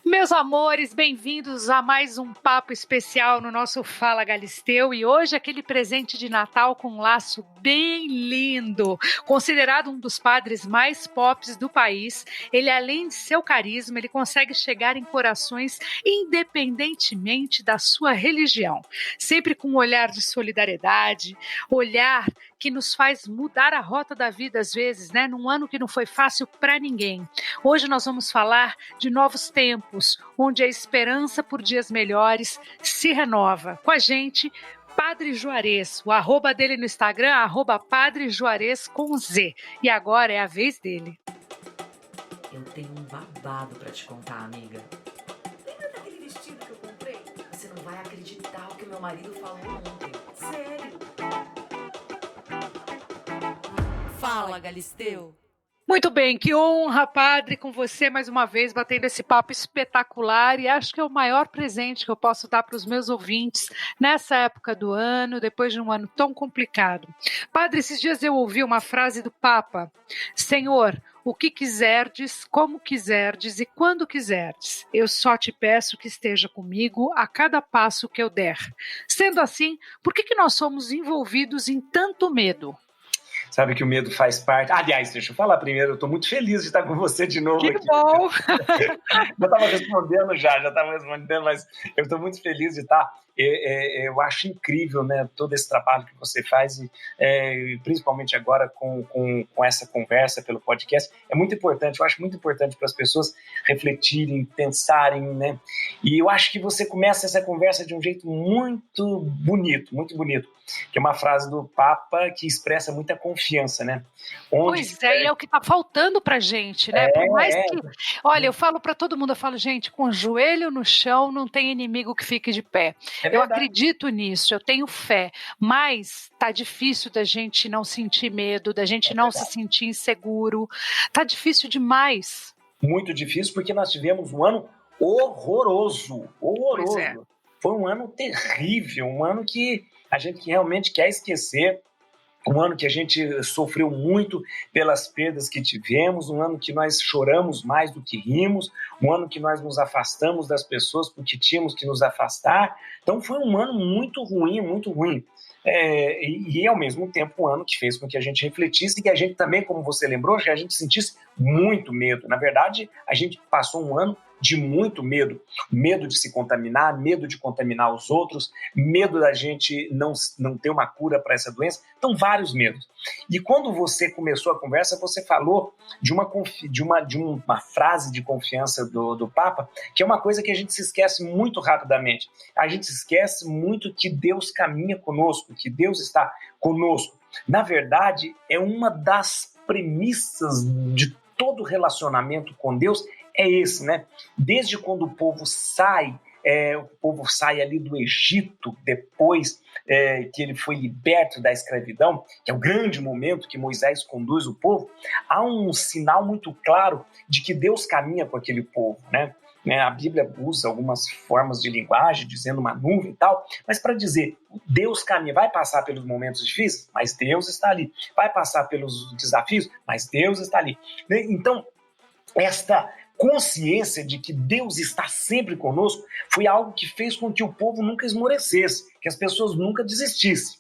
Meus amores, bem-vindos a mais um papo especial no nosso Fala Galisteu, e hoje aquele presente de Natal com um laço bem lindo. Considerado um dos padres mais pops do país, ele, além de seu carisma, ele consegue chegar em corações independentemente da sua religião, sempre com um olhar de solidariedade, olhar que nos faz mudar a rota da vida às vezes, né? Num ano que não foi fácil para ninguém. Hoje nós vamos falar de novos tempos, onde a esperança por dias melhores se renova. Com a gente, Padre Juarez, o arroba dele no Instagram, @Padre Juarez com Z. E agora é a vez dele. Eu tenho um babado pra te contar, amiga. Lembra daquele vestido que eu comprei? Você não vai acreditar o que meu marido falou ontem. Sério. Fala, Galisteu. Muito bem, que honra, Padre, com você mais uma vez, batendo esse papo espetacular, e acho que é o maior presente que eu posso dar para os meus ouvintes nessa época do ano, depois de um ano tão complicado. Padre, esses dias eu ouvi uma frase do Papa: Senhor, o que quiserdes, como quiserdes e quando quiserdes, eu só te peço que esteja comigo a cada passo que eu der. Sendo assim, por que nós somos envolvidos em tanto medo? Sabe que o medo faz parte... Aliás, deixa eu falar primeiro, eu estou muito feliz de estar com você de novo que aqui. Bom! Já estava respondendo mas eu estou muito feliz de estar. Eu acho incrível, né, todo esse trabalho que você faz, principalmente agora com essa conversa pelo podcast. É muito importante, eu acho muito importante para as pessoas refletirem, pensarem, né? E eu acho que você começa essa conversa de um jeito muito bonito, que é uma frase do Papa que expressa muita confiança, né? Pois é, e é o que está faltando para a gente, né? Por mais que... Olha, eu falo para todo mundo, gente, com o joelho no chão não tem inimigo que fique de pé. Eu acredito nisso, eu tenho fé, mas tá difícil da gente não sentir medo, da gente não se sentir inseguro, tá difícil demais. Muito difícil, porque nós tivemos um ano horroroso. Pois é. Foi um ano terrível, um ano que a gente realmente quer esquecer, um ano que a gente sofreu muito pelas perdas que tivemos, um ano que nós choramos mais do que rimos, um ano que nós nos afastamos das pessoas porque tínhamos que nos afastar. Então foi um ano muito ruim, muito ruim. E ao mesmo tempo um ano que fez com que a gente refletisse e que a gente também, como você lembrou, que a gente sentisse muito medo. Na verdade, a gente passou um ano de muito medo de se contaminar, medo de contaminar os outros, medo da gente não ter uma cura para essa doença. Então, vários medos. E quando você começou a conversa, você falou de uma frase de confiança do Papa, que é uma coisa que a gente se esquece muito rapidamente. A gente se esquece muito que Deus caminha conosco, que Deus está conosco. Na verdade, é uma das premissas de todo relacionamento com Deus, é esse, né? Desde quando o povo sai ali do Egito, depois que ele foi liberto da escravidão, que é o grande momento que Moisés conduz o povo, há um sinal muito claro de que Deus caminha com aquele povo, né? A Bíblia usa algumas formas de linguagem, dizendo uma nuvem e tal, mas para dizer, Deus caminha, vai passar pelos momentos difíceis, mas Deus está ali. Vai passar pelos desafios, mas Deus está ali. Então, esta consciência de que Deus está sempre conosco foi algo que fez com que o povo nunca esmorecesse, que as pessoas nunca desistissem.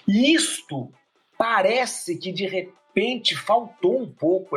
E isto parece que de repente faltou um pouco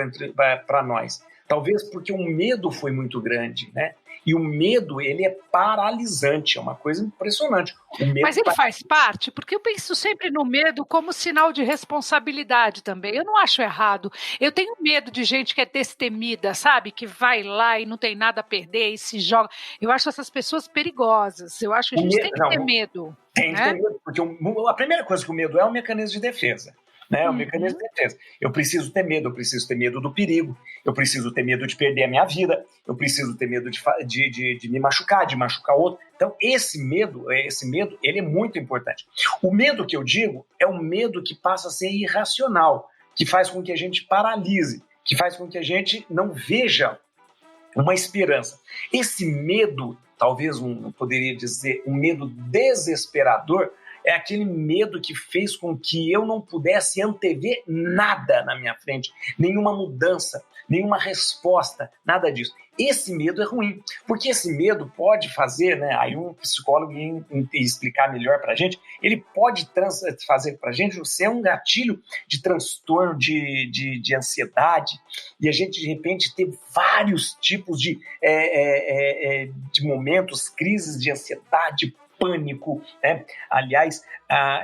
para nós. Talvez porque o medo foi muito grande, né? E o medo, ele é paralisante, é uma coisa impressionante. Mas ele faz parte, porque eu penso sempre no medo como sinal de responsabilidade também. Eu não acho errado. Eu tenho medo de gente que é destemida, sabe? Que vai lá e não tem nada a perder e se joga. Eu acho essas pessoas perigosas. Eu acho que a gente tem que ter medo. Tem que ter medo, porque a primeira coisa que o medo é um mecanismo de defesa. Né? O mecanismo de defesa. Eu preciso ter medo do perigo, eu preciso ter medo de perder a minha vida, eu preciso ter medo de me machucar, de machucar outro. Então, esse medo, ele é muito importante. O medo que eu digo é um medo que passa a ser irracional, que faz com que a gente paralise, que faz com que a gente não veja uma esperança. Esse medo, talvez poderia dizer, um medo desesperador, é aquele medo que fez com que eu não pudesse antever nada na minha frente, nenhuma mudança, nenhuma resposta, nada disso. esse medo é ruim, porque esse medo pode fazer, né? Aí um psicólogo ia explicar melhor para a gente, ele pode fazer para a gente ser um gatilho de transtorno, de ansiedade, e a gente, de repente, ter vários tipos de momentos, crises de ansiedade, pânico, né? Aliás,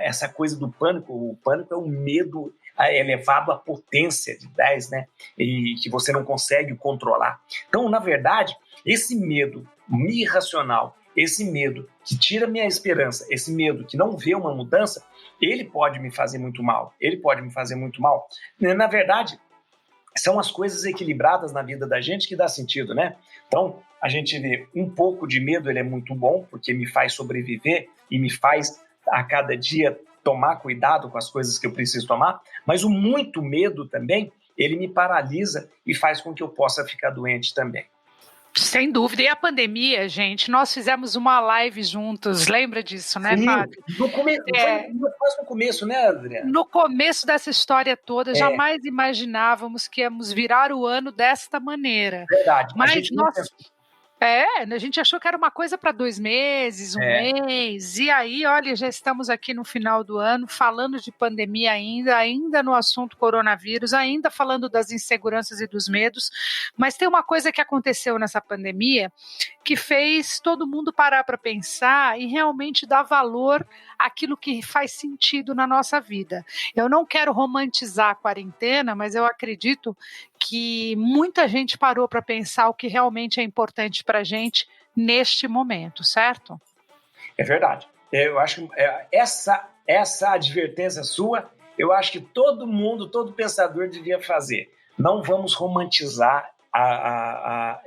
essa coisa do pânico, o pânico é um medo elevado à potência de 10, né? E que você não consegue controlar. Então, na verdade, esse medo irracional, esse medo que tira minha esperança, esse medo que não vê uma mudança, ele pode me fazer muito mal. Ele pode me fazer muito mal. Na verdade, são as coisas equilibradas na vida da gente que dá sentido, né? Então, a gente vê um pouco de medo, ele é muito bom, porque me faz sobreviver e me faz, a cada dia, tomar cuidado com as coisas que eu preciso tomar, mas o muito medo também, ele me paralisa e faz com que eu possa ficar doente também. Sem dúvida. E a pandemia, gente, nós fizemos uma live juntos, lembra disso, né, Sim, Fábio? Quase no começo, né, Adriana? No começo dessa história toda, jamais imaginávamos que íamos virar o ano desta maneira. Verdade. Mas a gente achou que era uma coisa para 2 meses, um mês, e aí, olha, já estamos aqui no final do ano, falando de pandemia ainda no assunto coronavírus, ainda falando das inseguranças e dos medos, mas tem uma coisa que aconteceu nessa pandemia que fez todo mundo parar para pensar e realmente dar valor àquilo que faz sentido na nossa vida. Eu não quero romantizar a quarentena, mas eu acredito que muita gente parou para pensar o que realmente é importante para a gente neste momento, certo? É verdade. Eu acho que essa advertência sua, eu acho que todo mundo, todo pensador devia fazer. Não vamos romantizar a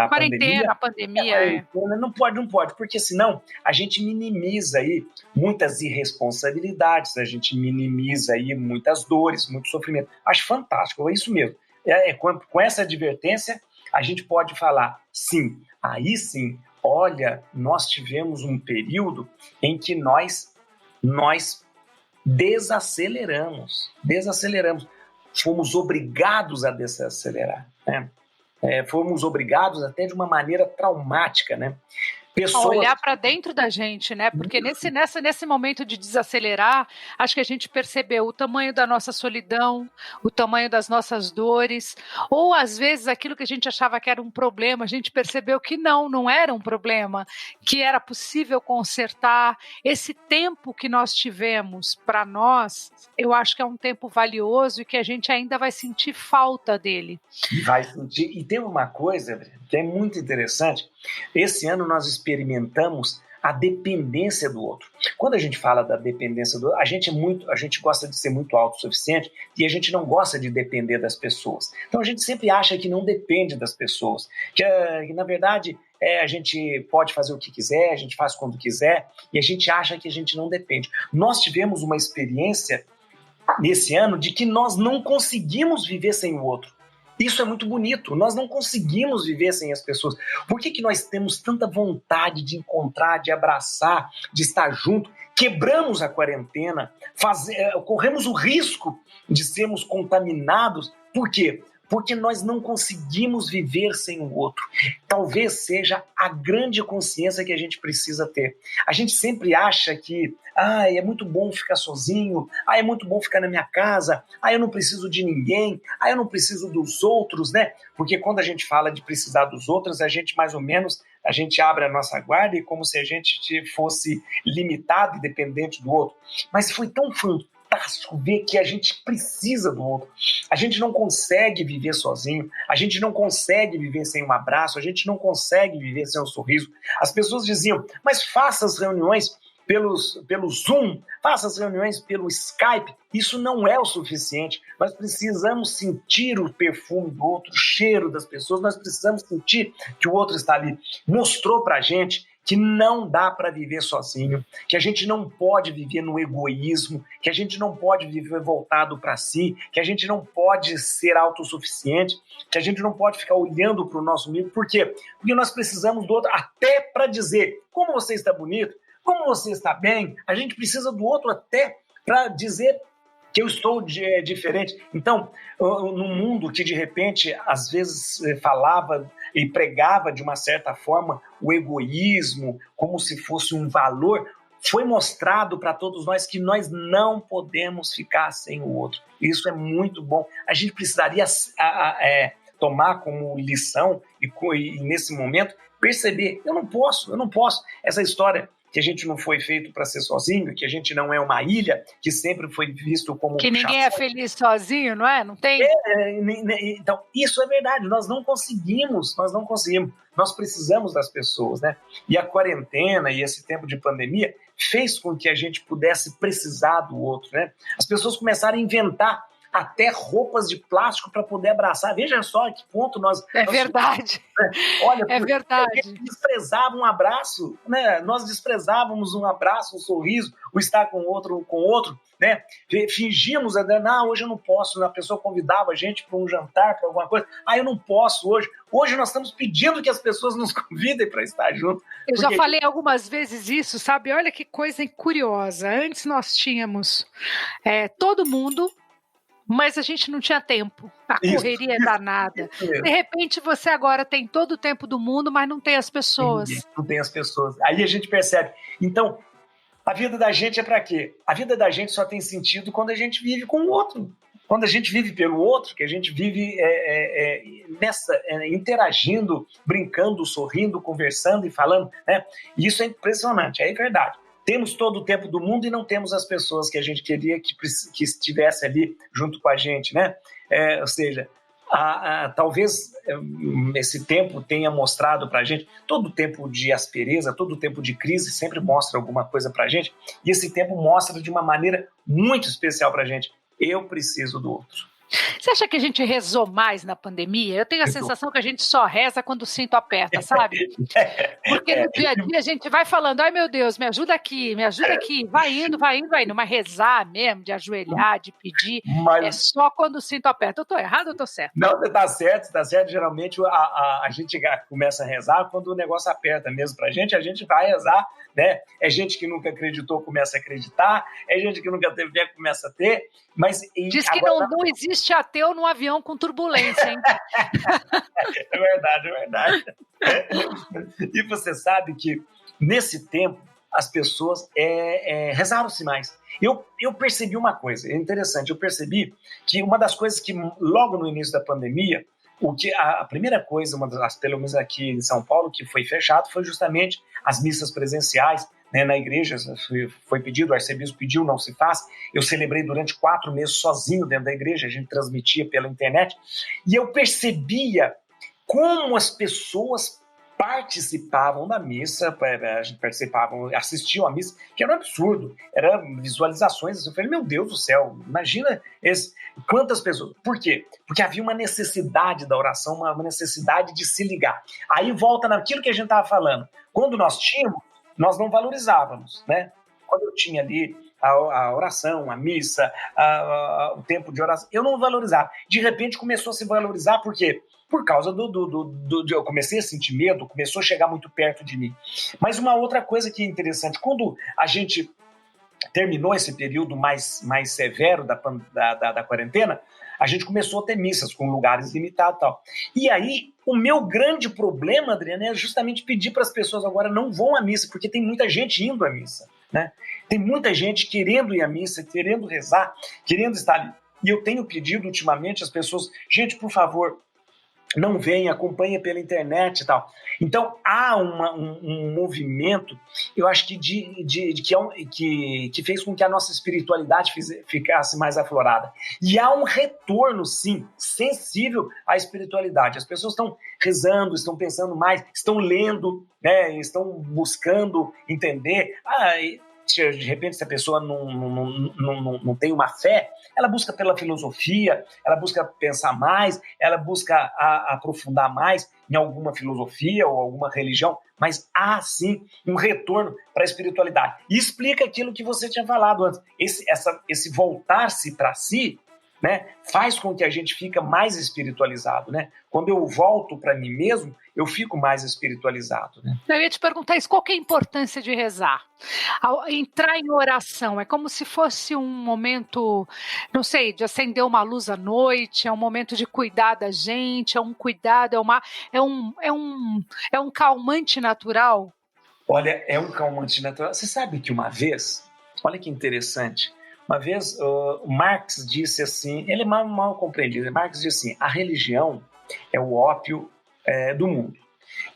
quarentena, pandemia. Não pode, porque senão a gente minimiza aí muitas irresponsabilidades, a gente minimiza aí muitas dores, muito sofrimento. Acho fantástico, é isso mesmo. Com essa advertência, a gente pode falar, sim, aí sim, olha, nós tivemos um período em que nós desaceleramos, fomos obrigados a desacelerar, né? Fomos obrigados até de uma maneira traumática, né? Olhar para dentro da gente, né? Porque nesse momento de desacelerar, acho que a gente percebeu o tamanho da nossa solidão, o tamanho das nossas dores, ou às vezes aquilo que a gente achava que era um problema, a gente percebeu que não era um problema, que era possível consertar. Esse tempo que nós tivemos para nós, eu acho que é um tempo valioso e que a gente ainda vai sentir falta dele. Vai sentir. E tem uma coisa que é muito interessante. Esse ano nós experimentamos a dependência do outro. Quando a gente fala da dependência do outro, a gente gosta de ser muito autossuficiente e a gente não gosta de depender das pessoas. Então a gente sempre acha que não depende das pessoas, que na verdade a gente pode fazer o que quiser, a gente faz quando quiser e a gente acha que a gente não depende. Nós tivemos uma experiência nesse ano de que nós não conseguimos viver sem o outro. Isso é muito bonito, nós não conseguimos viver sem as pessoas. Por que nós temos tanta vontade de encontrar, de abraçar, de estar junto? Quebramos a quarentena, corremos o risco de sermos contaminados. Por quê? Porque nós não conseguimos viver sem o outro. Talvez seja a grande consciência que a gente precisa ter. A gente sempre acha que é muito bom ficar sozinho, é muito bom ficar na minha casa, eu não preciso de ninguém, eu não preciso dos outros, né? Porque quando a gente fala de precisar dos outros, a gente mais ou menos abre a nossa guarda e como se a gente fosse limitado e dependente do outro. Mas foi tão fantástico ver que a gente precisa do outro. A gente não consegue viver sozinho, a gente não consegue viver sem um abraço, a gente não consegue viver sem um sorriso. As pessoas diziam, mas faça as reuniões pelo Zoom, faça as reuniões pelo Skype. Isso não é o suficiente. Nós precisamos sentir o perfume do outro, o cheiro das pessoas, nós precisamos sentir que o outro está ali. Mostrou pra gente que não dá para viver sozinho, que a gente não pode viver no egoísmo, que a gente não pode viver voltado para si, que a gente não pode ser autossuficiente, que a gente não pode ficar olhando para o nosso amigo. Por quê? Porque nós precisamos do outro até para dizer como você está bonito, como você está bem. A gente precisa do outro até para dizer que eu estou diferente. Então, num mundo que de repente, às vezes, falava e pregava de uma certa forma o egoísmo como se fosse um valor, foi mostrado para todos nós que nós não podemos ficar sem o outro. Isso é muito bom. A gente precisaria tomar como lição e nesse momento perceber, eu não posso. Essa história que a gente não foi feito para ser sozinho, que a gente não é uma ilha, que sempre foi visto como... Que ninguém é feliz sozinho, não é? Não tem? Então, isso é verdade, nós não conseguimos, nós precisamos das pessoas, né? E a quarentena e esse tempo de pandemia fez com que a gente pudesse precisar do outro, né? As pessoas começaram a inventar até roupas de plástico para poder abraçar. Veja só que ponto nós... Verdade. Né? Olha, é verdade. A gente desprezava um abraço, né? Nós desprezávamos um abraço, um sorriso, o estar com outro, né? Fingíamos, não, hoje eu não posso. A pessoa convidava a gente para um jantar, para alguma coisa. Eu não posso hoje. Hoje nós estamos pedindo que as pessoas nos convidem para estar juntos. Eu já falei algumas vezes isso, sabe? Olha que coisa curiosa. Antes nós tínhamos todo mundo, mas a gente não tinha tempo. A correria é danada. De repente, você agora tem todo o tempo do mundo, mas não tem as pessoas. Não tem as pessoas. Aí a gente percebe. Então, a vida da gente é para quê? A vida da gente só tem sentido quando a gente vive com o outro. Quando a gente vive pelo outro, que a gente vive interagindo, brincando, sorrindo, conversando e falando, né? E isso é impressionante, é verdade. Temos todo o tempo do mundo e não temos as pessoas que a gente queria que estivesse ali junto com a gente, né? Ou seja, talvez esse tempo tenha mostrado para a gente, todo o tempo de aspereza, todo o tempo de crise sempre mostra alguma coisa para a gente, e esse tempo mostra de uma maneira muito especial para a gente. Eu preciso do outro. Você acha que a gente rezou mais na pandemia? Eu tenho a sensação que a gente só reza quando o cinto aperta, sabe? Porque no dia a dia a gente vai falando, ai meu Deus, me ajuda aqui, vai indo, mas rezar mesmo, de ajoelhar, de pedir, é só quando o cinto aperta. Eu tô errado ou eu tô certo? Não, você tá certo. Geralmente a gente começa a rezar quando o negócio aperta mesmo pra gente, a gente vai rezar, né? É gente que nunca acreditou, começa a acreditar, é gente que nunca teve fé, começa a ter, mas... Diz que não existe ateu num avião com turbulência, hein? É verdade. E você sabe que nesse tempo as pessoas rezaram-se mais. Eu percebi uma coisa, é interessante, eu percebi que uma das coisas que logo no início da pandemia, a primeira coisa, pelo menos aqui em São Paulo, que foi fechado, foi justamente as missas presenciais, né, na igreja. Foi pedido, o arcebispo pediu, não se faz. Eu celebrei durante 4 meses sozinho dentro da igreja, a gente transmitia pela internet, e eu percebia como as pessoas participavam da missa, assistiam à missa, que era um absurdo, eram visualizações. Eu falei, meu Deus do céu, imagina quantas pessoas. Por quê? Porque havia uma necessidade da oração, uma necessidade de se ligar. Aí volta naquilo que a gente estava falando. Quando nós tínhamos, nós não valorizávamos, né? Quando eu tinha ali a oração, a missa, o tempo de oração, eu não valorizava. De repente começou a se valorizar, por quê? Por causa eu comecei a sentir medo, começou a chegar muito perto de mim. Mas uma outra coisa que é interessante, quando a gente terminou esse período mais severo da quarentena, a gente começou a ter missas com lugares limitados e tal. E aí, o meu grande problema, Adriana, é justamente pedir para as pessoas agora não vão à missa, porque tem muita gente indo à missa, né? Tem muita gente querendo ir à missa, querendo rezar, querendo estar ali. E eu tenho pedido ultimamente às pessoas, gente, por favor, não venha, acompanhe pela internet e tal. Então, há um movimento, eu acho que, que fez com que a nossa espiritualidade ficasse mais aflorada. E há um retorno, sim, sensível à espiritualidade. As pessoas estão rezando, estão pensando mais, estão lendo, né, estão buscando entender. De repente, se a pessoa não tem uma fé, ela busca pela filosofia, ela busca pensar mais, ela busca aprofundar mais em alguma filosofia ou alguma religião, mas há, sim, um retorno para a espiritualidade. E explica aquilo que você tinha falado antes. Esse voltar-se para si né, faz com que a gente fica mais espiritualizado, né? Quando eu volto para mim mesmo, eu fico mais espiritualizado, né? Eu ia te perguntar isso, qual que é a importância de rezar? Ao entrar em oração, é como se fosse um momento, não sei, de acender uma luz à noite, é um momento de cuidar da gente, é um cuidado, é um calmante natural? Olha, é um calmante natural. Você sabe que uma vez, olha que interessante, uma vez Marx disse assim, ele é mal compreendido, Marx disse assim, a religião é o ópio do mundo.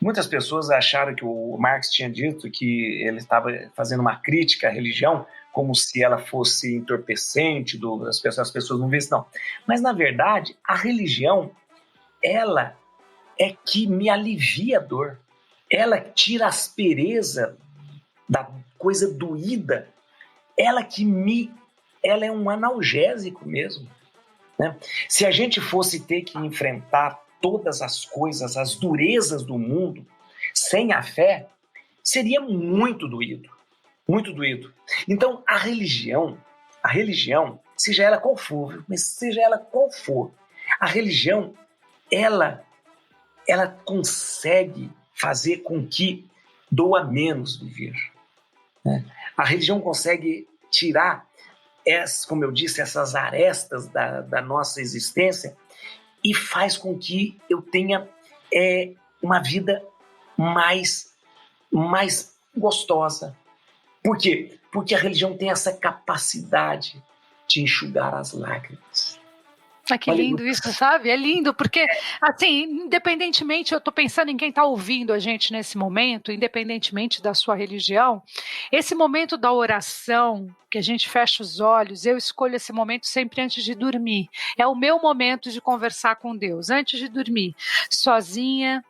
Muitas pessoas acharam que o Marx tinha dito que ele estava fazendo uma crítica à religião, como se ela fosse entorpecente, as pessoas não vissem, não. Mas, na verdade, a religião, ela é que me alivia a dor. Ela tira a aspereza da coisa doída. Ela é um analgésico mesmo, né? Se a gente fosse ter que enfrentar todas as coisas, as durezas do mundo, sem a fé, seria muito doído, muito doído. Então, a religião, seja ela qual for, a religião, ela consegue fazer com que doa menos viver, né? A religião consegue tirar, como eu disse, essas arestas da nossa existência e faz com que eu tenha uma vida mais gostosa. Por quê? Porque a religião tem essa capacidade de enxugar as lágrimas. Ah, que lindo isso, sabe? É lindo, porque, assim, independentemente, eu estou pensando em quem está ouvindo a gente nesse momento, independentemente da sua religião, esse momento da oração, que a gente fecha os olhos, eu escolho esse momento sempre antes de dormir. É o meu momento de conversar com Deus, antes de dormir, sozinha,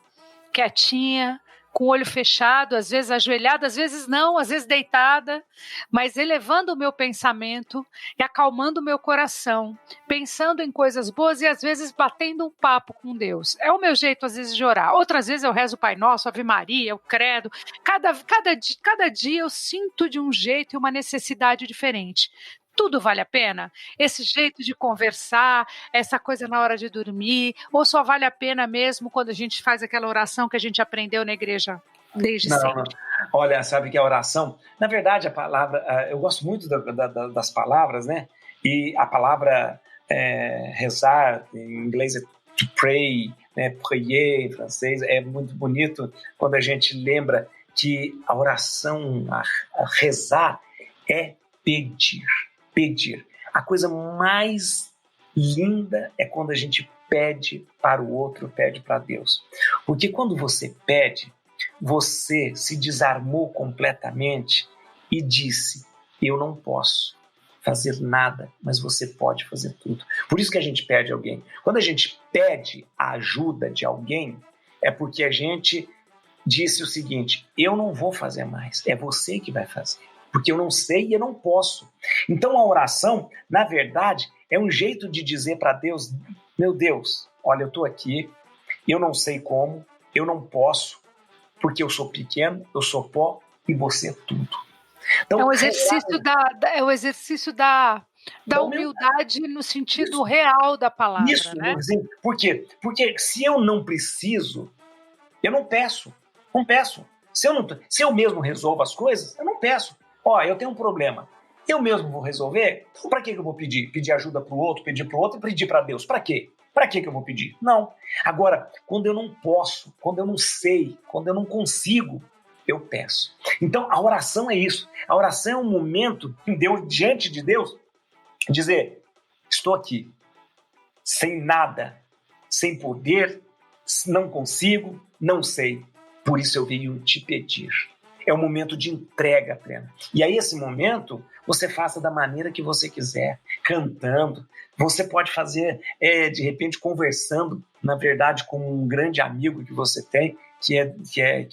quietinha, com o olho fechado, às vezes ajoelhada, às vezes não, às vezes deitada, mas elevando o meu pensamento e acalmando o meu coração, pensando em coisas boas e às vezes batendo um papo com Deus. É o meu jeito às vezes de orar. Outras vezes eu rezo o Pai Nosso, Ave Maria, o Credo. Cada dia eu sinto de um jeito e uma necessidade diferente. Tudo vale a pena? Esse jeito de conversar, essa coisa na hora de dormir, ou só vale a pena mesmo quando a gente faz aquela oração que a gente aprendeu na igreja desde sempre? Não. Olha, sabe que a oração, na verdade a palavra, eu gosto muito das palavras, né? E a palavra rezar, em inglês é to pray, né? Prier em francês, é muito bonito quando a gente lembra que a oração, a rezar é pedir. A coisa mais linda é quando a gente pede para o outro, pede para Deus. Porque quando você pede, você se desarmou completamente e disse, eu não posso fazer nada, mas você pode fazer tudo. Por isso que a gente pede alguém. Quando a gente pede a ajuda de alguém, é porque a gente disse o seguinte, eu não vou fazer mais, é você que vai fazer. Porque eu não sei e eu não posso. Então a oração, na verdade, é um jeito de dizer para Deus, meu Deus, olha, eu estou aqui, eu não sei como, eu não posso, porque eu sou pequeno, eu sou pó e você é tudo. Então, é o exercício da humildade no sentido real da palavra. Isso, né? Por quê? Porque se eu não preciso, eu não peço. Não peço. Se eu mesmo resolvo as coisas, eu não peço. Eu tenho um problema. Eu mesmo vou resolver? Então, para que eu vou pedir? Pedir ajuda para o outro, pedir para o outro e pedir para Deus? Para quê? Para que eu vou pedir? Não. Agora, quando eu não posso, quando eu não sei, quando eu não consigo, eu peço. Então, a oração é isso. A oração é um momento em Deus, diante de Deus, dizer, estou aqui, sem nada, sem poder, não consigo, não sei. Por isso eu venho te pedir. É um momento de entrega plena. E aí, esse momento, você faça da maneira que você quiser, cantando. Você pode fazer, de repente, conversando, na verdade, com um grande amigo que você tem, que é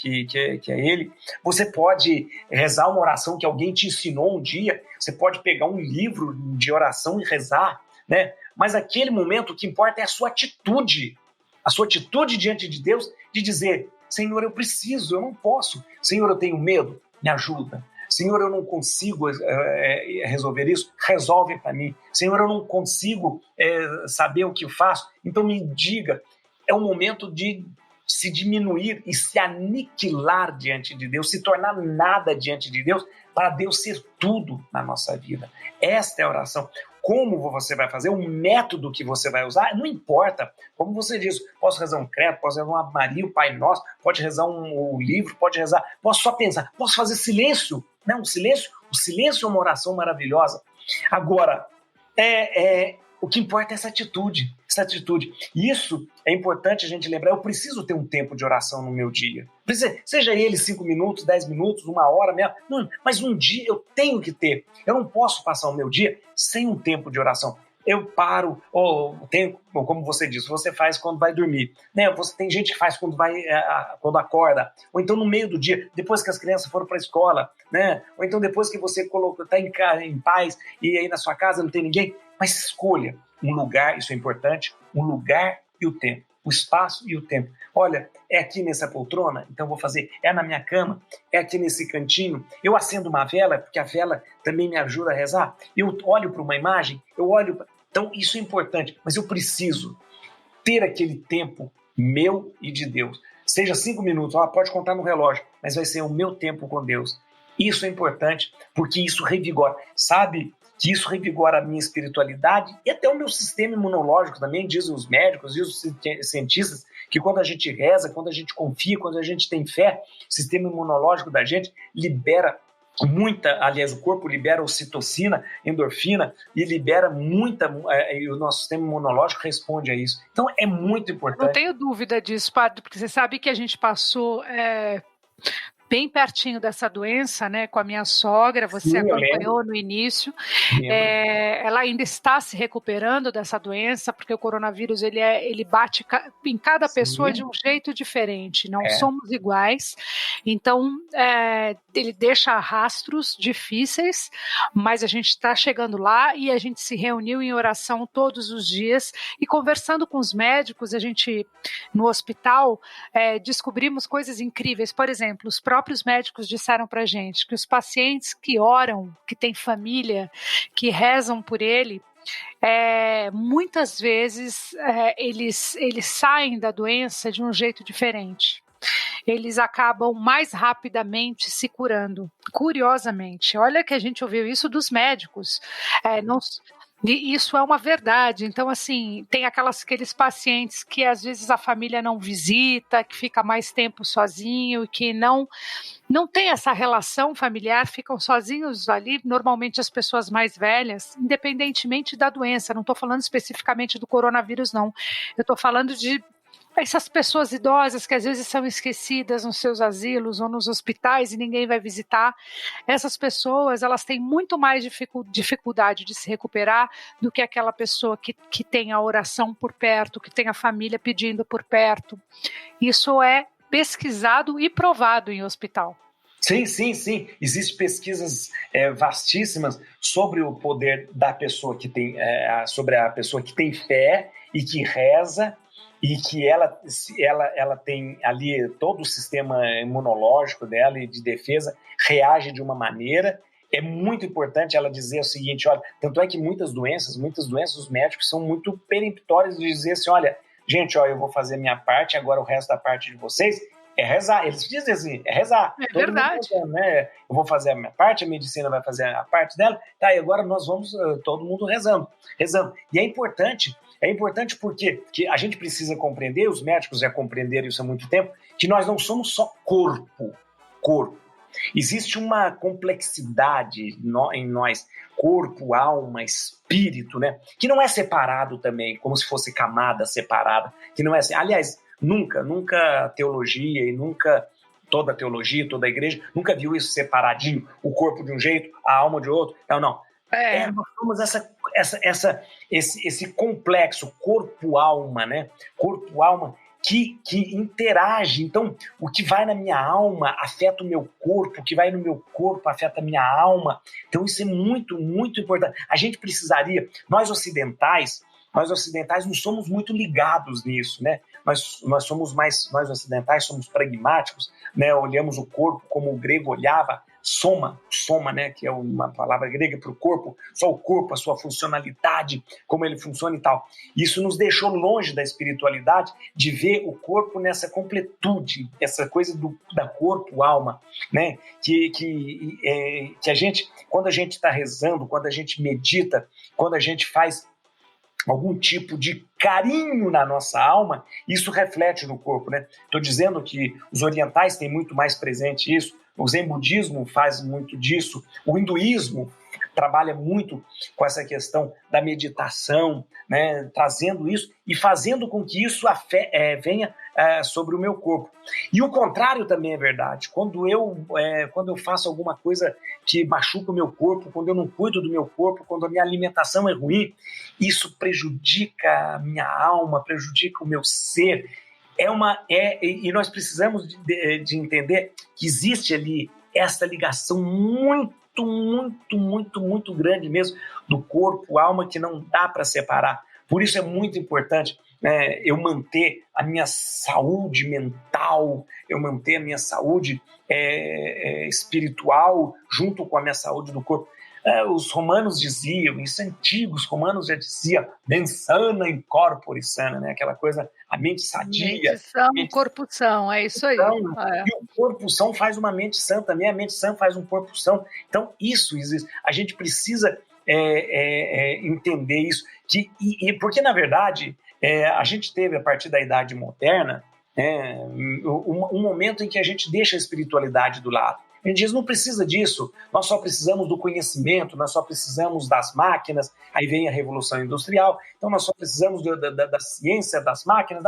ele. Você pode rezar uma oração que alguém te ensinou um dia. Você pode pegar um livro de oração e rezar, né? Mas aquele momento, o que importa é a sua atitude. A sua atitude diante de Deus de dizer, Senhor, eu preciso, eu não posso. Senhor, eu tenho medo, me ajuda. Senhor, eu não consigo resolver isso, resolve para mim. Senhor, eu não consigo saber o que eu faço, então me diga. É um momento de se diminuir e se aniquilar diante de Deus, se tornar nada diante de Deus, para Deus ser tudo na nossa vida. Esta é a oração. Como você vai fazer, o método que você vai usar, não importa. Como você diz, posso rezar um credo, posso rezar uma Ave Maria, o Pai Nosso, pode rezar um livro, pode rezar, posso só pensar, posso fazer silêncio, né? O silêncio é uma oração maravilhosa. Agora, o que importa é essa atitude. E isso é importante a gente lembrar. Eu preciso ter um tempo de oração no meu dia. Seja ele 5 minutos, 10 minutos, 1 hora mesmo. Não, mas um dia eu tenho que ter. Eu não posso passar o meu dia sem um tempo de oração. Eu paro, como você disse, você faz quando vai dormir. Né? Tem gente que faz quando quando acorda. Ou então no meio do dia, depois que as crianças foram para a escola. Né? Ou então depois que você está em paz e aí na sua casa não tem ninguém. Mas escolha um lugar, isso é importante, um lugar e o tempo, o espaço e o tempo. Olha, é aqui nessa poltrona, então vou fazer, é na minha cama, é aqui nesse cantinho, eu acendo uma vela, porque a vela também me ajuda a rezar, eu olho para uma imagem, então isso é importante, mas eu preciso ter aquele tempo meu e de Deus, seja 5 minutos, pode contar no relógio, mas vai ser o meu tempo com Deus. Isso é importante, porque isso revigora, sabe? Que isso revigora a minha espiritualidade e até o meu sistema imunológico também, dizem os médicos, dizem os cientistas, que quando a gente reza, quando a gente confia, quando a gente tem fé, o sistema imunológico da gente libera o corpo libera ocitocina, endorfina, e libera e o nosso sistema imunológico responde a isso. Então é muito importante. Não tenho dúvida disso, padre, porque você sabe que a gente passou bem pertinho dessa doença, né, com a minha sogra, você acompanhou no início, ela ainda está se recuperando dessa doença, porque o coronavírus ele bate em cada pessoa de um jeito diferente, não somos iguais, então ele deixa rastros difíceis, mas a gente está chegando lá e a gente se reuniu em oração todos os dias e conversando com os médicos, a gente no hospital descobrimos coisas incríveis, por exemplo, os próprios médicos disseram para a gente que os pacientes que oram, que têm família, que rezam por ele, muitas vezes eles saem da doença de um jeito diferente. Eles acabam mais rapidamente se curando, curiosamente. Olha que a gente ouviu isso dos médicos. E isso é uma verdade. Então, assim, tem aqueles pacientes que às vezes a família não visita, que fica mais tempo sozinho, que não tem essa relação familiar, ficam sozinhos ali, normalmente as pessoas mais velhas, independentemente da doença. Não estou falando especificamente do coronavírus, não. Eu estou falando de essas pessoas idosas que às vezes são esquecidas nos seus asilos ou nos hospitais e ninguém vai visitar, essas pessoas elas têm muito mais dificuldade de se recuperar do que aquela pessoa que tem a oração por perto, que tem a família pedindo por perto. Isso é pesquisado e provado em hospital. Sim. Existem pesquisas vastíssimas sobre o poder da pessoa que tem, sobre a pessoa que tem fé e que reza, e que ela tem ali todo o sistema imunológico dela e de defesa reage de uma maneira. É muito importante ela dizer o seguinte, olha, tanto é que muitas doenças, os médicos são muito peremptórios de dizer assim, olha, gente, eu vou fazer minha parte, agora o resto da parte de vocês é rezar. Eles dizem assim, é rezar. É verdade. Mundo, né? Eu vou fazer a minha parte, a medicina vai fazer a parte dela, tá, e agora nós vamos todo mundo rezando. E é importante porque que a gente precisa compreender, os médicos já compreenderam isso há muito tempo, que nós não somos só corpo. Existe uma complexidade em nós, corpo, alma, espírito, né? Que não é separado também, como se fosse camada separada, que não é assim. Aliás, nunca a teologia e nunca toda a teologia, toda a igreja, nunca viu isso separadinho, o corpo de um jeito, a alma de outro. Não. Nós somos esse complexo corpo-alma, né? Corpo-alma que interage. Então, o que vai na minha alma afeta o meu corpo, o que vai no meu corpo afeta a minha alma. Então, isso é muito, muito importante. A gente precisaria, nós ocidentais não somos muito ligados nisso, né? Nós ocidentais somos pragmáticos, né? Olhamos o corpo como o grego olhava, soma, né, que é uma palavra grega para o corpo, só o corpo, a sua funcionalidade, como ele funciona e tal. Isso nos deixou longe da espiritualidade, de ver o corpo nessa completude, essa coisa da corpo, alma, né, que a gente, quando a gente está rezando, quando a gente medita, quando a gente faz algum tipo de carinho na nossa alma, isso reflete no corpo, né? Estou dizendo que os orientais têm muito mais presente isso, o Zen budismo faz muito disso, o hinduísmo trabalha muito com essa questão da meditação, né? Trazendo isso e fazendo com que isso venha sobre o meu corpo. E o contrário também é verdade. Quando eu faço alguma coisa que machuca o meu corpo, quando eu não cuido do meu corpo, quando a minha alimentação é ruim, isso prejudica a minha alma, prejudica o meu ser. E nós precisamos de entender que existe ali essa ligação muito grande mesmo do corpo, alma, que não dá para separar. Por isso é muito importante, né, eu manter a minha saúde mental, eu manter a minha saúde espiritual junto com a minha saúde do corpo. Os romanos diziam, isso é antigo, os romanos já diziam, mens sana in corpore sana, né? Aquela coisa, a mente sadia. Mente sã, corpo são, é isso aí. E o corpo são faz uma mente sã também, a mente sã faz um corpo são. Então, isso existe. A gente precisa entender isso. Porque, na verdade, a gente teve, a partir da Idade Moderna, um momento em que a gente deixa a espiritualidade do lado. A gente diz, não precisa disso, nós só precisamos do conhecimento, nós só precisamos das máquinas, aí vem a Revolução Industrial, então nós só precisamos da ciência, das máquinas,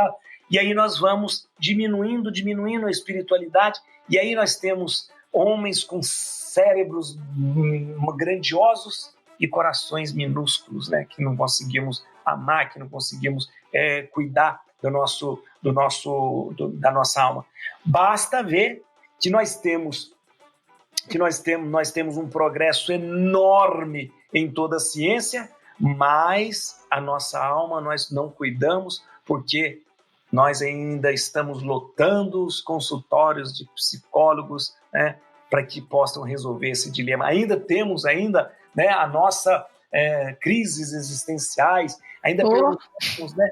e aí nós vamos diminuindo a espiritualidade, e aí nós temos homens com cérebros grandiosos e corações minúsculos, né, que não conseguimos amar, que não conseguimos cuidar da nossa alma. Basta ver que nós temos um progresso enorme em toda a ciência, mas a nossa alma nós não cuidamos, porque nós ainda estamos lotando os consultórios de psicólogos, né, para que possam resolver esse dilema. Ainda temos né, a nossa crises existenciais, ainda perguntamos, né,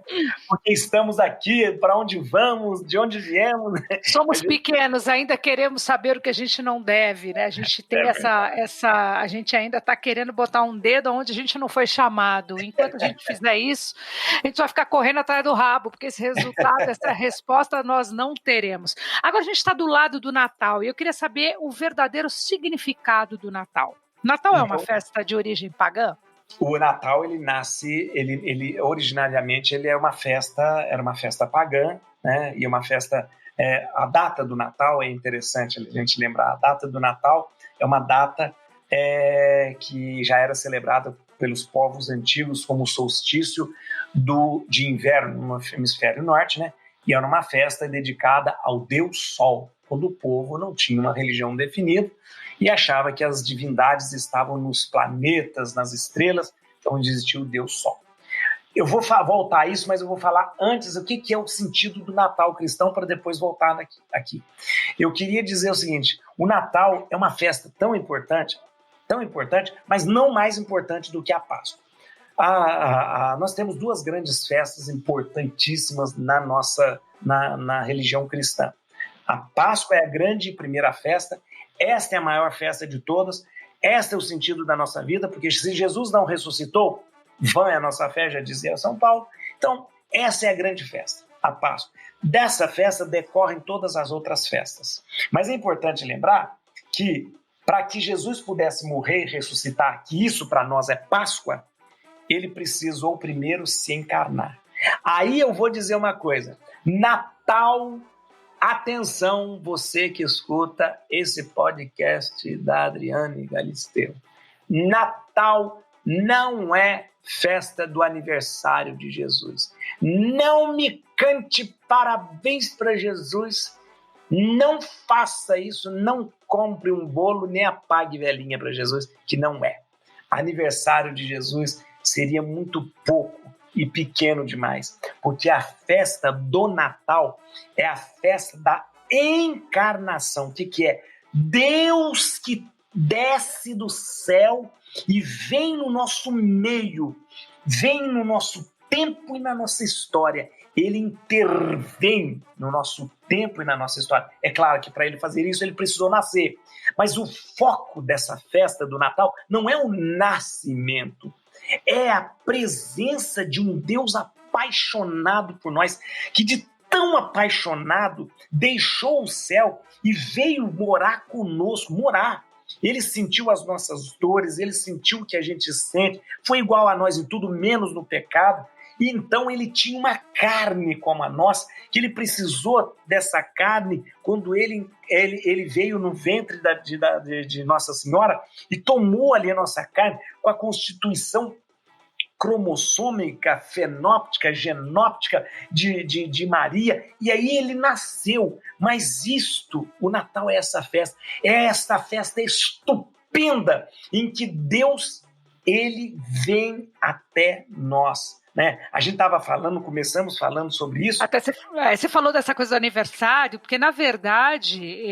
por que estamos aqui, para onde vamos, de onde viemos. Né? Somos pequenos, ainda queremos saber o que a gente não deve, né? A gente tem a gente ainda está querendo botar um dedo onde a gente não foi chamado. Enquanto a gente fizer isso, a gente vai ficar correndo atrás do rabo, porque esse resultado, essa resposta nós não teremos. Agora a gente está do lado do Natal e eu queria saber o verdadeiro significado do Natal. Natal é uma festa de origem pagã? O Natal, ele originariamente era uma festa pagã, né? E uma festa, a data do Natal é interessante a gente lembrar. A data do Natal é uma data que já era celebrada pelos povos antigos como o solstício de inverno no hemisfério norte, né? E era uma festa dedicada ao Deus Sol, quando o povo não tinha uma religião definida e achava que as divindades estavam nos planetas, nas estrelas, onde existia o Deus Sol. Eu vou voltar a isso, mas eu vou falar antes o que é o sentido do Natal cristão, para depois voltar aqui. Eu queria dizer o seguinte, o Natal é uma festa tão importante, mas não mais importante do que a Páscoa. Nós temos duas grandes festas importantíssimas na religião cristã. A Páscoa é a grande primeira festa, esta é a maior festa de todas, este é o sentido da nossa vida, porque se Jesus não ressuscitou, vã é a nossa fé, já dizia São Paulo. Então, essa é a grande festa, a Páscoa. Dessa festa decorrem todas as outras festas. Mas é importante lembrar que, para que Jesus pudesse morrer e ressuscitar, que isso para nós é Páscoa, ele precisou primeiro se encarnar. Aí eu vou dizer uma coisa, Natal... Atenção, você que escuta esse podcast da Adriane Galisteu. Natal não é festa do aniversário de Jesus. Não me cante parabéns para Jesus. Não faça isso, não compre um bolo, nem apague velhinha para Jesus, que não é. Aniversário de Jesus seria muito pouco e pequeno demais, porque a festa do Natal é a festa da encarnação. O que é? Deus que desce do céu e vem no nosso meio, vem no nosso tempo e na nossa história. Ele intervém no nosso tempo e na nossa história. É claro que para ele fazer isso, ele precisou nascer. Mas o foco dessa festa do Natal não é o nascimento, é a presença de um Deus apaixonado por nós, que de tão apaixonado deixou o céu e veio morar conosco, morar. Ele sentiu as nossas dores, ele sentiu o que a gente sente, foi igual a nós em tudo, menos no pecado. E então ele tinha uma carne como a nossa, que ele precisou dessa carne quando ele veio no ventre de Nossa Senhora e tomou ali a nossa carne com a constituição cromossômica, fenóptica, genóptica de Maria, e aí ele nasceu. Mas o Natal é esta festa estupenda em que Deus, ele vem até nós. Né? A gente começamos falando sobre isso. Até você falou dessa coisa do aniversário, porque na verdade,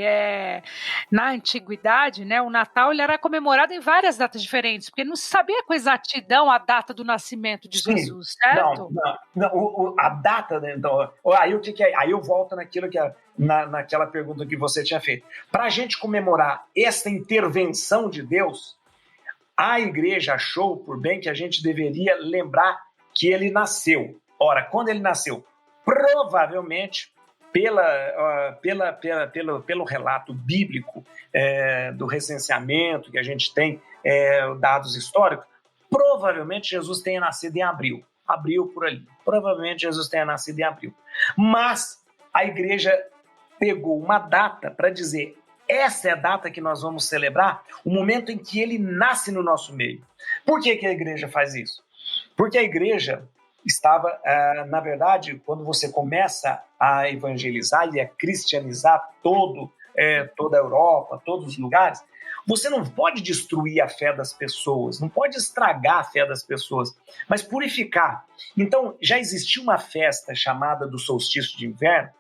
na antiguidade, né, o Natal ele era comemorado em várias datas diferentes, porque não se sabia com exatidão a data do nascimento de Jesus, certo? Não, a data, né, então, aí o que é? Aí eu volto naquilo naquela pergunta que você tinha feito. Para a gente comemorar essa intervenção de Deus, a igreja achou por bem que a gente deveria lembrar que ele nasceu. Ora, quando ele nasceu, provavelmente, pelo relato bíblico do recenseamento que a gente tem, dados históricos, provavelmente Jesus tenha nascido em abril por ali. Provavelmente Jesus tenha nascido em abril. Mas a igreja pegou uma data para dizer: essa é a data que nós vamos celebrar, o momento em que ele nasce no nosso meio. Por que a igreja faz isso? Porque a igreja estava, na verdade, quando você começa a evangelizar e a cristianizar toda a Europa, todos os lugares, você não pode destruir a fé das pessoas, não pode estragar a fé das pessoas, mas purificar. Então, já existia uma festa chamada do solstício de inverno,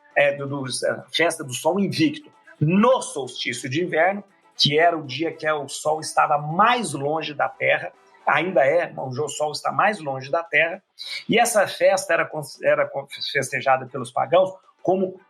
festa do sol invicto, no solstício de inverno, que era o dia que o sol estava mais longe da terra. Ainda o sol está mais longe da terra, e essa festa era festejada pelos pagãos como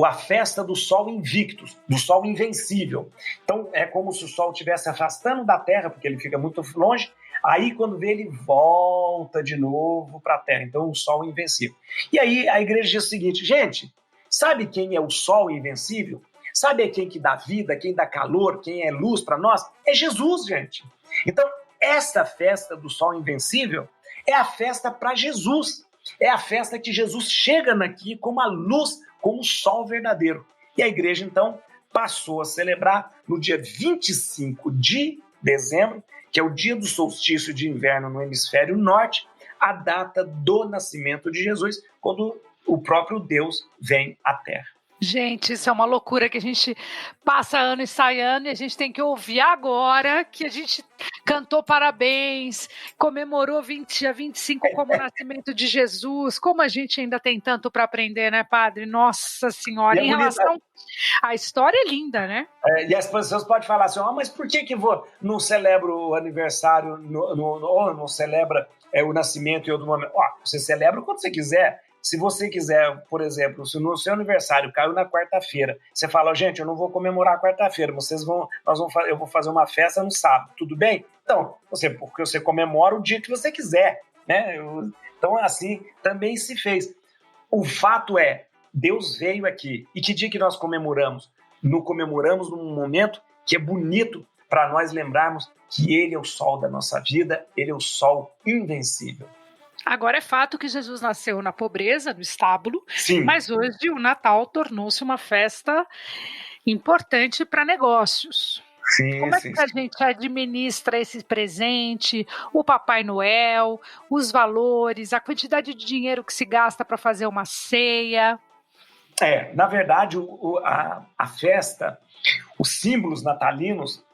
a festa do sol invictus, do sol invencível. Então é como se o sol estivesse afastando da terra, porque ele fica muito longe, aí quando vê ele volta de novo para a terra, então o sol invencível. E aí a igreja diz o seguinte: gente, sabe quem é o sol invencível? Sabe quem que dá vida, quem dá calor, quem é luz para nós? É Jesus, gente. Então, essa festa do sol invencível é a festa para Jesus. É a festa que Jesus chega aqui como a luz, como o sol verdadeiro. E a igreja, então, passou a celebrar no dia 25 de dezembro, que é o dia do solstício de inverno no hemisfério norte, a data do nascimento de Jesus, quando o próprio Deus vem à Terra. Gente, isso é uma loucura que a gente passa ano e sai ano, e a gente tem que ouvir agora que a gente cantou parabéns, comemorou dia 25 como o nascimento de Jesus. Como a gente ainda tem tanto para aprender, né, padre? Nossa Senhora, em relação à história é linda, né? E as pessoas podem falar assim: mas por que não celebra o aniversário, ou não celebra o nascimento em outro momento? Você celebra quando você quiser. Se você quiser, por exemplo, se no seu aniversário caiu na quarta-feira, você fala: gente, eu não vou comemorar a quarta-feira, eu vou fazer uma festa no sábado, tudo bem? Então, porque você comemora o dia que você quiser, né? Então, assim, também se fez. O fato é, Deus veio aqui. E que dia que nós comemoramos? Comemoramos num momento que é bonito para nós lembrarmos que Ele é o sol da nossa vida, Ele é o sol invencível. Agora é fato que Jesus nasceu na pobreza, no estábulo, Sim. Mas hoje o Natal tornou-se uma festa importante para negócios. Sim, Como é que a gente administra esse presente, o Papai Noel, os valores, a quantidade de dinheiro que se gasta para fazer uma ceia? Na verdade, a festa, os símbolos natalinos,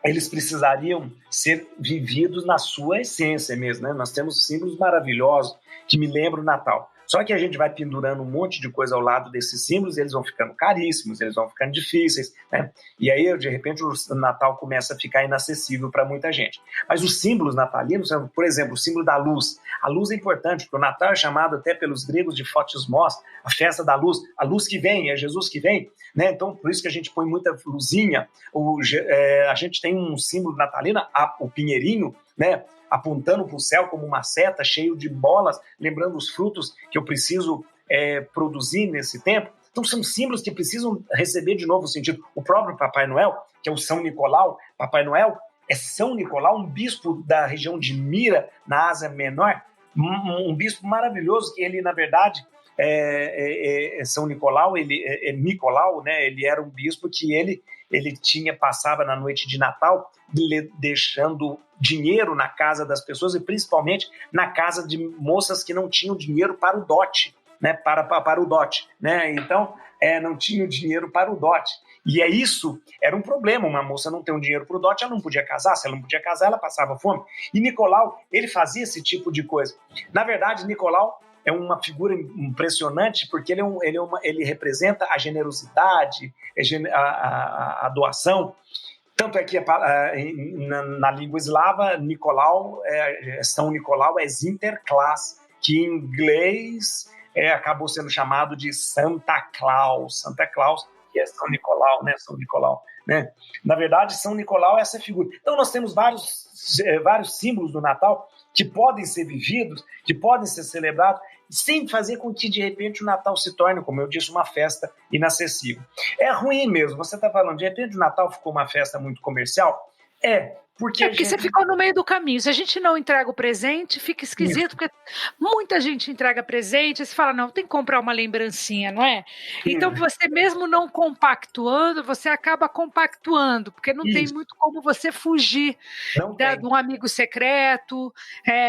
eles precisariam ser vividos na sua essência mesmo, né? Nós temos símbolos maravilhosos que me lembram o Natal. Só que a gente vai pendurando um monte de coisa ao lado desses símbolos, eles vão ficando caríssimos, eles vão ficando difíceis, né? E aí, de repente, o Natal começa a ficar inacessível para muita gente. Mas os símbolos natalinos, por exemplo, o símbolo da luz. A luz é importante, porque o Natal é chamado até pelos gregos de Fotismos, a festa da luz, a luz que vem, é Jesus que vem, né? Então, por isso que a gente põe muita luzinha. A gente tem um símbolo natalino, o pinheirinho, né? Apontando para o céu como uma seta, cheio de bolas, lembrando os frutos que eu preciso produzir nesse tempo. Então são símbolos que precisam receber de novo o sentido. O próprio Papai Noel, que é o São Nicolau, Papai Noel é São Nicolau, um bispo da região de Mira, na Ásia Menor, um bispo maravilhoso, que ele, na verdade, São Nicolau, ele é Nicolau, né? Ele era um bispo que ele passava na noite de Natal deixando dinheiro na casa das pessoas e principalmente na casa de moças que não tinham dinheiro para o dote, né? Para o dote, né? Então, não tinham dinheiro para o dote. E isso era um problema, uma moça não ter um dinheiro para o dote, ela não podia casar, se ela não podia casar, ela passava fome. E Nicolau, ele fazia esse tipo de coisa. Na verdade, Nicolau é uma figura impressionante porque ele representa a generosidade, a doação. Tanto é que na língua eslava, Nicolau, São Nicolau é Sinterklaas, que em inglês acabou sendo chamado de Santa Claus. Santa Claus, que é São Nicolau, né? São Nicolau, né? Na verdade, São Nicolau é essa figura. Então, nós temos vários símbolos do Natal que podem ser vividos, que podem ser celebrados, sem fazer com que, de repente, o Natal se torne, como eu disse, uma festa inacessível. É ruim mesmo. Você está falando, de repente, o Natal ficou uma festa muito comercial? Porque você ficou no meio do caminho. Se a gente não entrega o presente, fica esquisito, porque muita gente entrega presente, e você fala, não, tem que comprar uma lembrancinha, não é? Então, você mesmo não compactuando, você acaba compactuando, porque não tem muito como você fugir de um amigo secreto,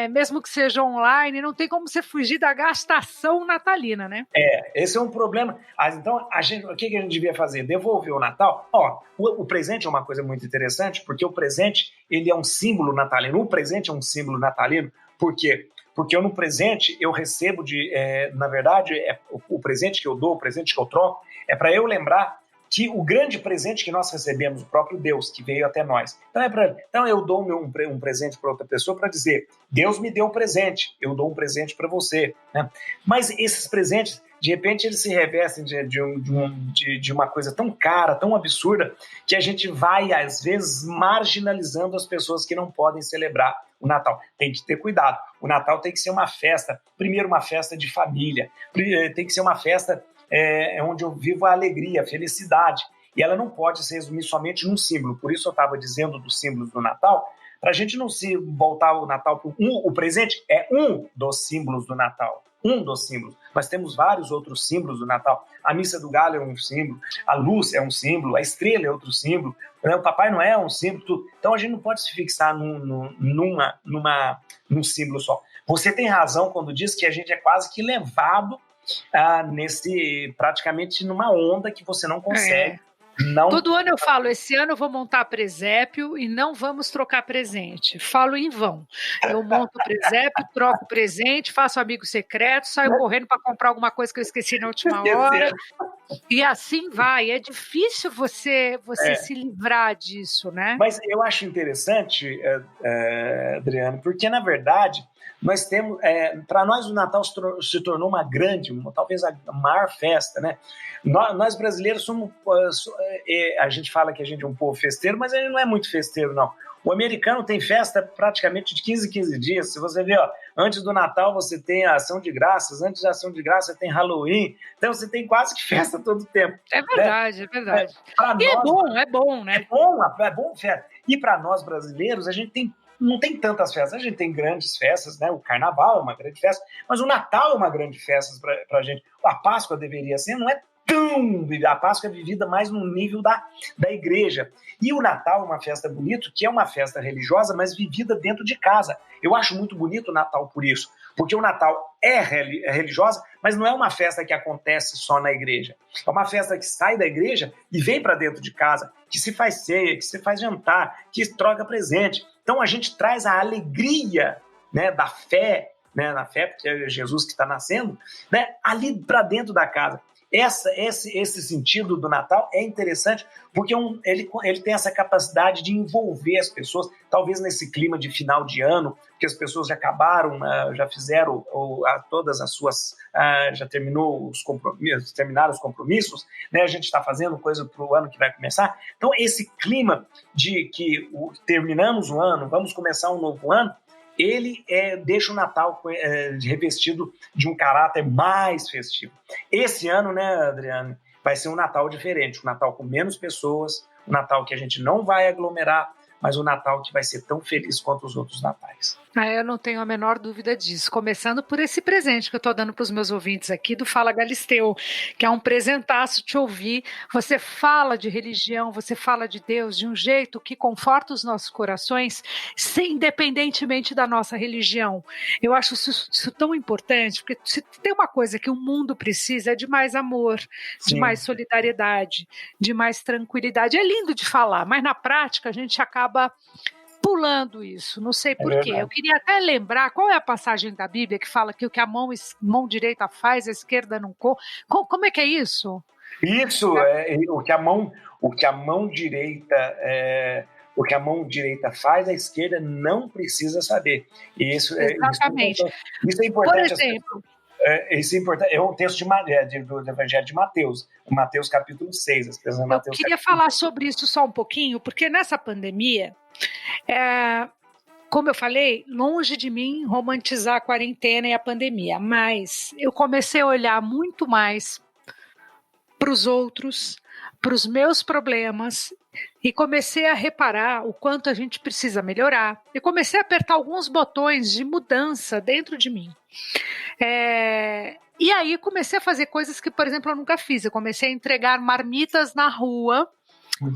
mesmo que seja online, não tem como você fugir da gastação natalina, né? Esse é um problema. Então, o que a gente devia fazer? Devolver o Natal? O presente é uma coisa muito interessante, porque o presente ele é um símbolo natalino. O presente é um símbolo natalino. Por quê? Porque no presente eu recebo na verdade, o presente que eu dou, o presente que eu troco, é para eu lembrar que o grande presente que nós recebemos, o próprio Deus, que veio até nós. Então eu dou um presente para outra pessoa para dizer, Deus me deu um presente, eu dou um presente para você, né? Mas esses presentes, de repente, eles se revestem de uma coisa tão cara, tão absurda, que a gente vai, às vezes, marginalizando as pessoas que não podem celebrar o Natal. Tem que ter cuidado. O Natal tem que ser uma festa, primeiro uma festa de família, tem que ser uma festa onde eu vivo a alegria, a felicidade. E ela não pode se resumir somente num símbolo. Por isso eu estava dizendo dos símbolos do Natal, para a gente não se voltar o Natal para o presente é um dos símbolos do Natal. Um dos símbolos. Nós temos vários outros símbolos do Natal. A missa do galo é um símbolo, a luz é um símbolo, a estrela é outro símbolo, o Papai Noel é um símbolo. Tudo. Então a gente não pode se fixar num símbolo só. Você tem razão quando diz que a gente é quase que levado praticamente numa onda que você não consegue. Todo ano eu falo, esse ano eu vou montar presépio e não vamos trocar presente. Falo em vão. Eu monto o presépio, troco o presente, faço amigo secreto, saio correndo para comprar alguma coisa que eu esqueci na última hora. E assim vai. É difícil você se livrar disso, né? Mas eu acho interessante, Adriano, porque na verdade nós temos, para nós o Natal se tornou talvez a maior festa, né? Nós brasileiros somos, a gente fala que a gente é um povo festeiro, mas ele não é muito festeiro, não. O americano tem festa praticamente de 15 em 15 dias. Se você ver, antes do Natal você tem a Ação de Graças, antes da Ação de Graças tem Halloween, então você tem quase que festa todo o tempo. É verdade, né? É verdade. E nós, é bom, né? É bom festa. E para nós brasileiros, a gente não tem tantas festas. A gente tem grandes festas, né? O Carnaval é uma grande festa, mas o Natal é uma grande festa para a gente. A Páscoa deveria ser, não é tão... A Páscoa é vivida mais no nível da igreja. E o Natal é uma festa bonita, que é uma festa religiosa, mas vivida dentro de casa. Eu acho muito bonito o Natal por isso, porque o Natal é religiosa, mas não é uma festa que acontece só na igreja. É uma festa que sai da igreja e vem para dentro de casa, que se faz ceia, que se faz jantar, que troca presente. Então a gente traz a alegria, né, da fé né, na fé, porque é Jesus que está nascendo, né, ali para dentro da casa. Esse sentido do Natal é interessante porque ele tem essa capacidade de envolver as pessoas, talvez nesse clima de final de ano, que as pessoas já acabaram, já fizeram todas as suas, já terminaram os compromissos, né? A gente está fazendo coisa para o ano que vai começar. Então esse clima de que terminamos o ano, vamos começar um novo ano, ele deixa o Natal revestido de um caráter mais festivo. Esse ano, né, Adriane, vai ser um Natal diferente, um Natal com menos pessoas, um Natal que a gente não vai aglomerar, mas um Natal que vai ser tão feliz quanto os outros natais. Eu não tenho a menor dúvida disso, começando por esse presente que eu estou dando para os meus ouvintes aqui do Fala Galisteu, que é um presentaço te ouvir. Você fala de religião, você fala de Deus de um jeito que conforta os nossos corações, independentemente da nossa religião. Eu acho isso tão importante, porque se tem uma coisa que o mundo precisa é de mais amor, Sim. de mais solidariedade, de mais tranquilidade. É lindo de falar, mas na prática a gente acaba pulando isso, não sei por quê. Eu queria até lembrar qual é a passagem da Bíblia que fala que o que a mão direita faz, a esquerda não come. Como é que é isso? Isso é o que a mão direita faz, a esquerda não precisa saber. Exatamente. Isso é importante. Por exemplo, isso é importante. É um texto do Evangelho de Mateus, Mateus capítulo 6. Eu queria falar sobre isso só um pouquinho, porque nessa pandemia, como eu falei, longe de mim romantizar a quarentena e a pandemia, mas eu comecei a olhar muito mais para os outros, para os meus problemas, e comecei a reparar o quanto a gente precisa melhorar. Eu comecei a apertar alguns botões de mudança dentro de mim. E aí comecei a fazer coisas que, por exemplo, eu nunca fiz. Eu comecei a entregar marmitas na rua,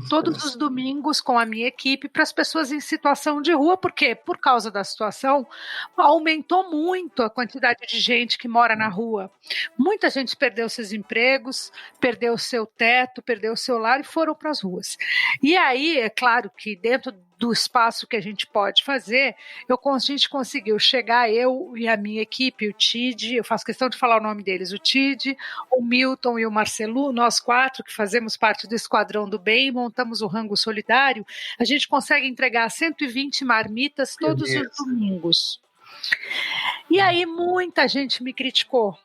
todos os domingos com a minha equipe para as pessoas em situação de rua, porque por causa da situação aumentou muito a quantidade de gente que mora na rua. Muita gente perdeu seus empregos, perdeu seu teto, perdeu seu lar e foram para as ruas. E aí, é claro que dentro do espaço que a gente pode fazer, a gente conseguiu chegar, eu e a minha equipe, o Tid, eu faço questão de falar o nome deles, o Tid, o Milton e o Marcelu, nós 4 que fazemos parte do Esquadrão do Bem, montamos o Rango Solidário, a gente consegue entregar 120 marmitas todos os domingos. E aí muita gente me criticou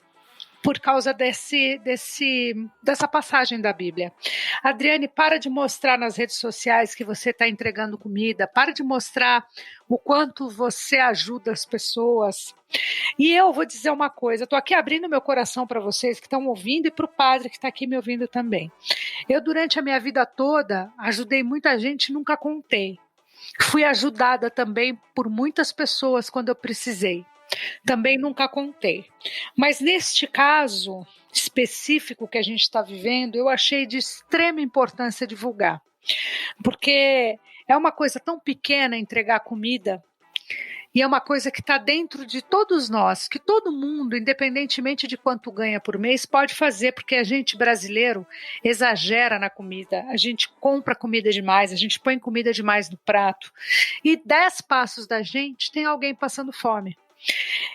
por causa dessa passagem da Bíblia. Adriane, para de mostrar nas redes sociais que você está entregando comida, para de mostrar o quanto você ajuda as pessoas. E eu vou dizer uma coisa, eu estou aqui abrindo meu coração para vocês que estão ouvindo e para o padre que está aqui me ouvindo também. Eu, durante a minha vida toda, ajudei muita gente e nunca contei. Fui ajudada também por muitas pessoas quando eu precisei. Também nunca contei. Mas neste caso específico que a gente está vivendo, eu achei de extrema importância divulgar. Porque é uma coisa tão pequena entregar comida, e é uma coisa que está dentro de todos nós, que todo mundo, independentemente de quanto ganha por mês, pode fazer, porque a gente brasileiro exagera na comida, a gente compra comida demais, a gente põe comida demais no prato, e 10 passos da gente tem alguém passando fome.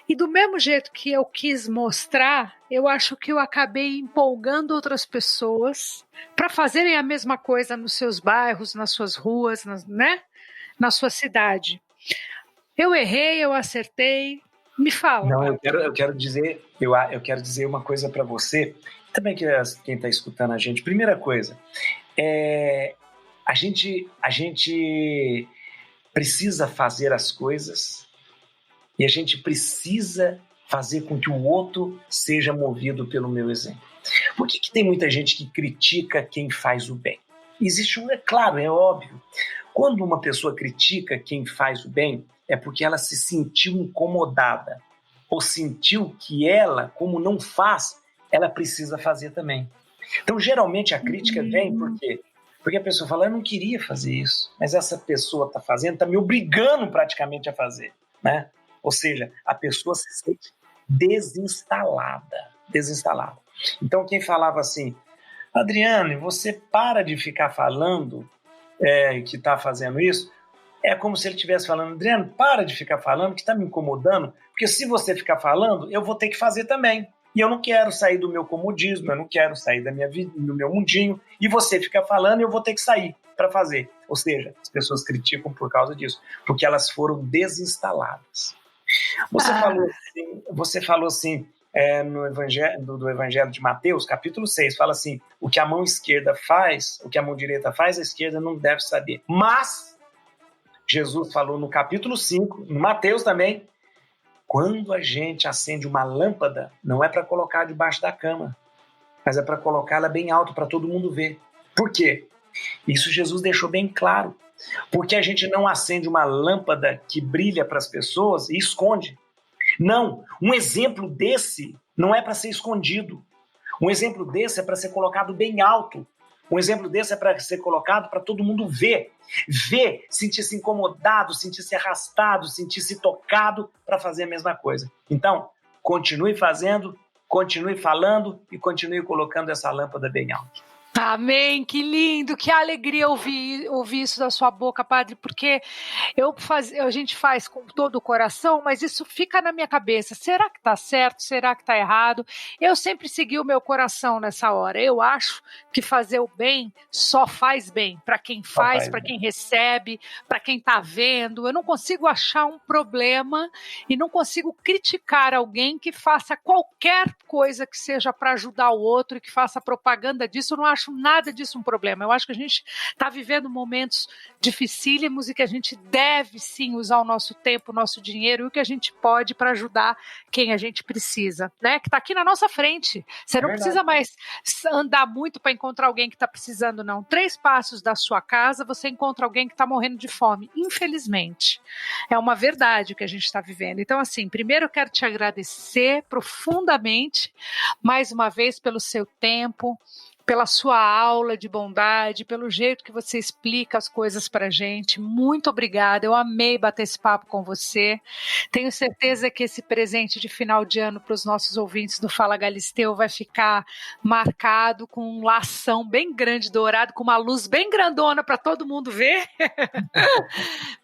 E do mesmo jeito que eu quis mostrar, eu acho que eu acabei empolgando outras pessoas para fazerem a mesma coisa nos seus bairros, nas suas ruas, na sua cidade. Eu errei, eu acertei. Me fala. Não, eu quero dizer uma coisa para você, também que quem está escutando a gente. Primeira coisa, a gente precisa fazer as coisas. E a gente precisa fazer com que o outro seja movido pelo meu exemplo. Por que tem muita gente que critica quem faz o bem? É claro, é óbvio. Quando uma pessoa critica quem faz o bem, é porque ela se sentiu incomodada, ou sentiu que ela, como não faz, ela precisa fazer também. Então, geralmente, a crítica vem por quê? Porque a pessoa fala, eu não queria fazer isso, mas essa pessoa está fazendo, está me obrigando praticamente a fazer, né? Ou seja, a pessoa se sente desinstalada. Então, quem falava assim, Adriane, você para de ficar falando que está fazendo isso, É como se ele estivesse falando, Adriano, para de ficar falando, que está me incomodando, porque se você ficar falando, eu vou ter que fazer também. E eu não quero sair do meu comodismo, eu não quero sair da minha vida, do meu mundinho, e você fica falando e eu vou ter que sair para fazer. Ou seja, as pessoas criticam por causa disso, porque elas foram desinstaladas. Você falou assim no do Evangelho de Mateus, capítulo 6, fala assim, o que a mão esquerda faz, o que a mão direita faz, a esquerda não deve saber. Mas, Jesus falou no capítulo 5, no Mateus também, quando a gente acende uma lâmpada, não é para colocar debaixo da cama, mas é para colocá-la bem alto, para todo mundo ver. Por quê? Isso Jesus deixou bem claro. Porque a gente não acende uma lâmpada que brilha para as pessoas e esconde. Não, um exemplo desse não é para ser escondido. Um exemplo desse é para ser colocado bem alto. Um exemplo desse é para ser colocado para todo mundo ver. Ver, sentir-se incomodado, sentir-se arrastado, sentir-se tocado para fazer a mesma coisa. Então, continue fazendo, continue falando e continue colocando essa lâmpada bem alto. Amém, que lindo, que alegria ouvir isso da sua boca, Padre, porque a gente faz com todo o coração, mas isso fica na minha cabeça, será que está certo, será que está errado? Eu sempre segui o meu coração nessa hora, eu acho que fazer o bem só faz bem, para quem faz, para quem recebe, para quem está vendo, eu não consigo achar um problema e não consigo criticar alguém que faça qualquer coisa que seja para ajudar o outro e que faça propaganda disso, eu não acho nada disso um problema. Eu acho que a gente está vivendo momentos dificílimos e que a gente deve sim usar o nosso tempo, o nosso dinheiro e o que a gente pode para ajudar quem a gente precisa, né? Que está aqui na nossa frente. Você não precisa mais andar muito para encontrar alguém que está precisando, não. 3 passos da sua casa você encontra alguém que está morrendo de fome, infelizmente. É uma verdade o que a gente está vivendo. Então, assim, primeiro eu quero te agradecer profundamente, mais uma vez, pelo seu tempo, pela sua aula de bondade, pelo jeito que você explica as coisas pra gente. Muito obrigada, eu amei bater esse papo com você. Tenho certeza que esse presente de final de ano para os nossos ouvintes do Fala Galisteu vai ficar marcado com um lação bem grande dourado, com uma luz bem grandona para todo mundo ver.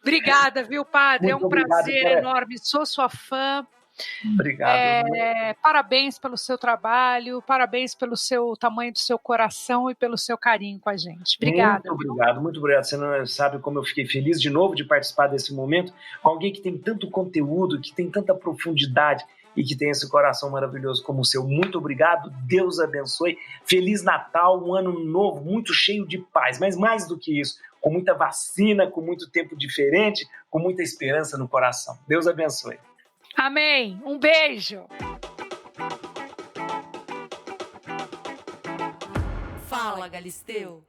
Obrigada, viu, Padre? Muito é um prazer enorme, sou sua fã. Obrigado. Parabéns pelo seu trabalho, parabéns pelo seu tamanho do seu coração e pelo seu carinho com a gente. Obrigada. Muito obrigado. Você não sabe como eu fiquei feliz de novo de participar desse momento com alguém que tem tanto conteúdo, que tem tanta profundidade e que tem esse coração maravilhoso como o seu. Muito obrigado, Deus abençoe. Feliz Natal, um ano novo, muito cheio de paz, mas mais do que isso, com muita vacina, com muito tempo diferente, com muita esperança no coração. Deus abençoe. Amém. Um beijo. Fala, Galisteu.